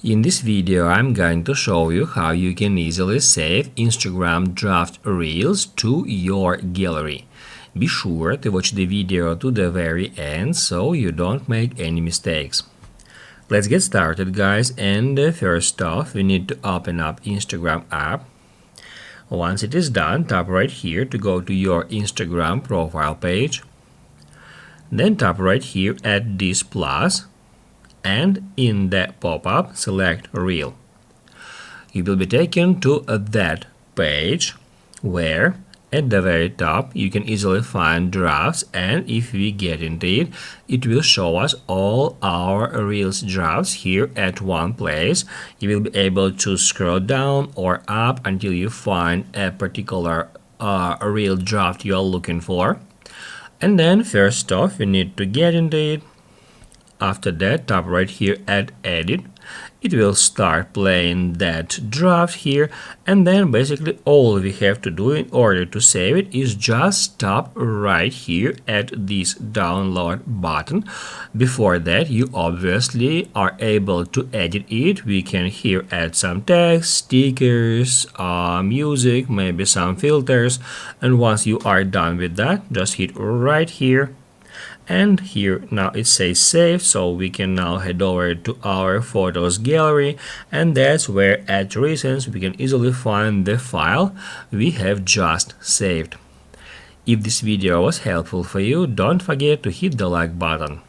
In this video, I'm going to show you how you can easily save Instagram draft reels to your gallery. Be sure to watch the video to the very end so you don't make any mistakes. Let's get started, guys, and first off we need to open up Instagram app. Once it is done, tap right here to go to your Instagram profile page. Then tap right here at this plus, and in that pop-up select Reel. You will be taken to that page where at the very top you can easily find drafts, and if we get into it, it will show us all our Reels drafts here at one place. You will be able to scroll down or up until you find a particular Reel draft you are looking for. And then first off we need to get into it. After that, tap right here at edit. It will start playing that draft here, and then basically all we have to do in order to save it is just tap right here at this download button. Before that, you obviously are able to edit it. We can here add some text, stickers, music, maybe some filters, and once you are done with that, just hit right here. And here now it says save, so we can now head over to our photos gallery, and that's where at recents we can easily find the file we have just saved. If this video was helpful for you, don't forget to hit the like button.